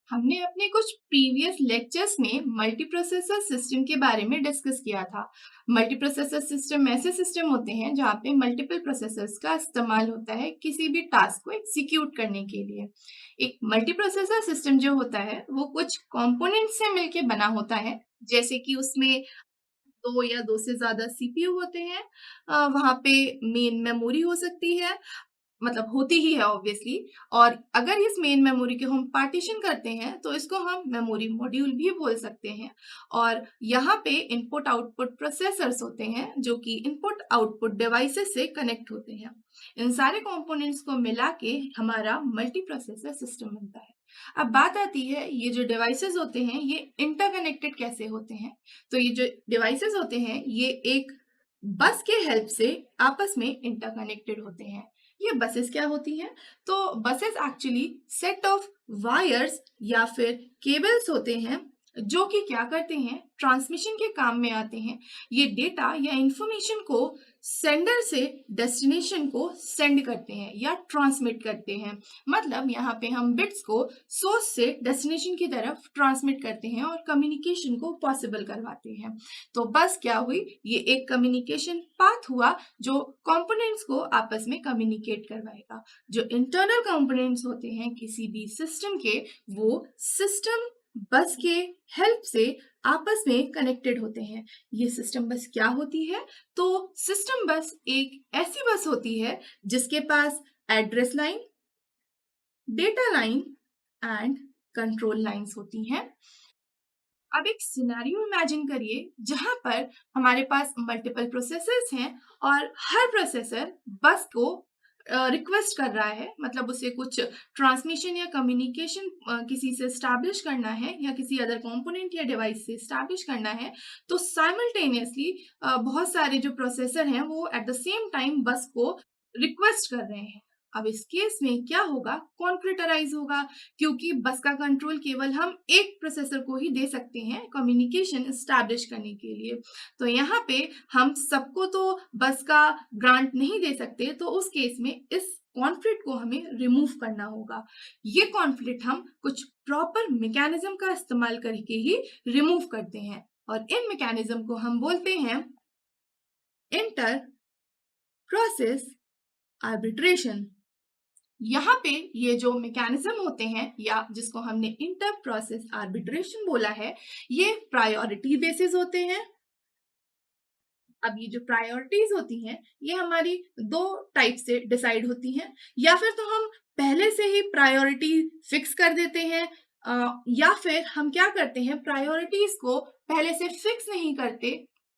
हमने अपने कुछ प्रीवियस लेक्चर्स में मल्टीप्रोसेसर सिस्टम के बारे में डिस्कस किया था। मल्टीप्रोसेसर सिस्टम ऐसे सिस्टम होते हैं जहाँ पे मल्टीपल प्रोसेसर्स का इस्तेमाल होता है किसी भी टास्क को एग्जीक्यूट करने के लिए। एक मल्टीप्रोसेसर सिस्टम जो होता है वो कुछ कंपोनेंट से मिलके बना होता है, जैसे कि उसमें दो या दो से ज्यादा सीपीयू होते हैं। वहाँ पे मेन मेमोरी हो सकती है, मतलब होती ही है ऑब्वियसली। और अगर इस मेन मेमोरी को हम पार्टीशन करते हैं तो इसको हम मेमोरी मॉड्यूल भी बोल सकते हैं। और यहाँ पे इनपुट आउटपुट प्रोसेसर्स होते हैं जो कि इनपुट आउटपुट डिवाइसेस से कनेक्ट होते हैं। इन सारे कंपोनेंट्स को मिला के हमारा मल्टी प्रोसेसर सिस्टम बनता है। अब बात आती है ये जो डिवाइसेस होते हैं ये इंटरकनेक्टेड कैसे होते हैं। तो ये जो डिवाइसेस होते हैं ये एक बस के हेल्प से आपस में इंटरकनेक्टेड होते हैं। ये बसेस क्या होती हैं? तो buses actually set of wires या फिर केबल्स होते हैं जो कि क्या करते हैं, ट्रांसमिशन के काम में आते हैं। ये डेटा या इंफॉर्मेशन को सेंडर से डेस्टिनेशन को सेंड करते हैं या ट्रांसमिट करते हैं। मतलब यहाँ पे हम बिट्स को सोर्स से डेस्टिनेशन की तरफ ट्रांसमिट करते हैं और कम्युनिकेशन को पॉसिबल करवाते हैं। तो बस क्या हुई, ये एक कम्युनिकेशन पाथ हुआ जो कंपोनेंट्स को आपस में कम्युनिकेट करवाएगा। जो इंटरनल कंपोनेंट्स होते हैं किसी भी सिस्टम के, वो सिस्टम बस के हेल्प से आपस में कनेक्टेड होते हैं। ये सिस्टम बस क्या होती है? तो सिस्टम बस एक ऐसी बस होती है जिसके पास address line, data line and control lines होती हैं। अब एक सिनेरियो इमेजिन करिए जहां पर हमारे पास मल्टीपल प्रोसेसर्स हैं और हर प्रोसेसर बस को रिक्वेस्ट कर रहा है, मतलब उसे कुछ ट्रांसमिशन या कम्युनिकेशन किसी से स्टैब्लिश करना है या किसी अदर कंपोनेंट या डिवाइस से स्टैब्लिश करना है। तो साइमल्टेनियसली बहुत सारे जो प्रोसेसर हैं वो एट द सेम टाइम बस को रिक्वेस्ट कर रहे हैं। अब इस केस में क्या होगा, कॉन्फ्लिक्टराइज होगा, क्योंकि बस का कंट्रोल केवल हम एक प्रोसेसर को ही दे सकते हैं कम्युनिकेशन स्टैब्लिश करने के लिए। तो यहाँ पे हम सबको तो बस का ग्रांट नहीं दे सकते, तो उस केस में इस कॉन्फ्लिक्ट को हमें रिमूव करना होगा। ये कॉन्फ्लिक्ट हम कुछ प्रॉपर मैकेनिज्म का इस्तेमाल करके ही रिमूव करते हैं और इन मैकेनिज्म को हम बोलते हैं इंटर प्रोसेस आर्बिट्रेशन। यहाँ पे ये जो मैकेनिज्म होते हैं या जिसको हमने इंटर प्रोसेस आर्बिट्रेशन बोला है, ये प्रायोरिटी बेसिस होते हैं। अब ये जो प्रायोरिटीज होती हैं ये हमारी दो टाइप से डिसाइड होती हैं। या फिर तो हम पहले से ही प्रायोरिटी फिक्स कर देते हैं, या फिर हम क्या करते हैं, प्रायोरिटीज को पहले से फिक्स नहीं करते।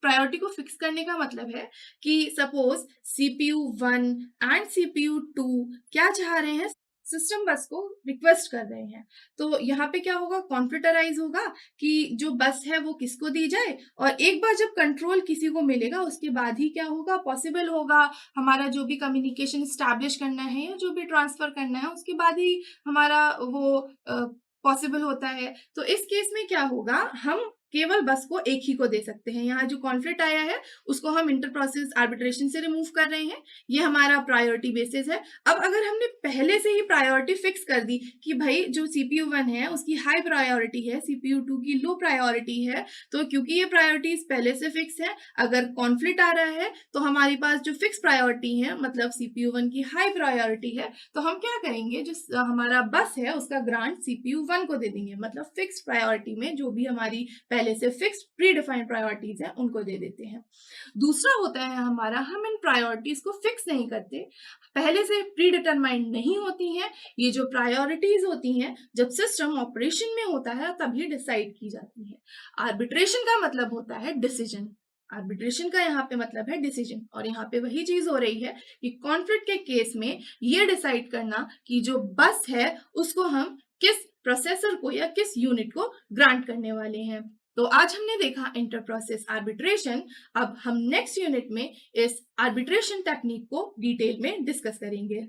प्रायोरिटी को फिक्स करने का मतलब है कि सपोज सीपीयू 1 एंड सीपीयू 2 क्या चाह रहे हैं, सिस्टम बस को रिक्वेस्ट कर रहे हैं। तो यहाँ पे क्या होगा, कॉन्फ्लिक्टराइज होगा कि जो बस है वो किसको दी जाए। और एक बार जब कंट्रोल किसी को मिलेगा उसके बाद ही क्या होगा, पॉसिबल होगा हमारा जो भी कम्युनिकेशन स्टैब्लिश करना है या जो भी ट्रांसफर करना है उसके बाद ही हमारा वो पॉसिबल होता है। तो इस केस में क्या होगा, हम केवल बस को एक ही को दे सकते हैं। यहाँ जो कॉन्फ्लिक्ट आया है उसको हम इंटर प्रोसेस आर्बिट्रेशन से रिमूव कर रहे हैं। ये हमारा प्रायोरिटी बेसिस है। अब अगर हमने पहले से ही प्रायोरिटी फिक्स कर दी कि भाई जो सीपीयू 1 है उसकी हाई प्रायोरिटी है, सीपीयू 2 की लो प्रायोरिटी है, तो क्योंकि ये प्रायोरिटीज पहले से फिक्स है, अगर कॉन्फ्लिक्ट आ रहा है तो हमारे पास जो फिक्स प्रायोरिटी है, मतलब सीपीयू 1 की हाई प्रायोरिटी है, तो हम क्या करेंगे, जो हमारा बस है उसका ग्रांट सीपीयू 1 को दे देंगे। मतलब फिक्स प्रायोरिटी में जो भी हमारी पहले से फिक्स्ड प्री डिफाइंड प्रायोरिटीज है उनको दे देते हैं। दूसरा होता है हमारा, हम इन प्रायोरिटीज को फिक्स नहीं करते, पहले से प्री डिटरमाइंड नहीं होती हैं। ये जो प्रायोरिटीज होती हैं जब सिस्टम ऑपरेशन में होता है तभी डिसाइड की जाती है। आर्बिट्रेशन का मतलब होता है डिसीजन। आर्बिट्रेशन का यहाँ पे मतलब है डिसीजन, और यहाँ पे वही चीज हो रही है कि कॉन्फ्लिक्ट के केस में ये डिसाइड करना कि जो बस है उसको हम किस प्रोसेसर को या किस यूनिट को ग्रांट करने वाले हैं। तो आज हमने देखा इंटर प्रोसेस आर्बिट्रेशन। अब हम नेक्स्ट यूनिट में इस आर्बिट्रेशन टेक्निक को डिटेल में डिस्कस करेंगे।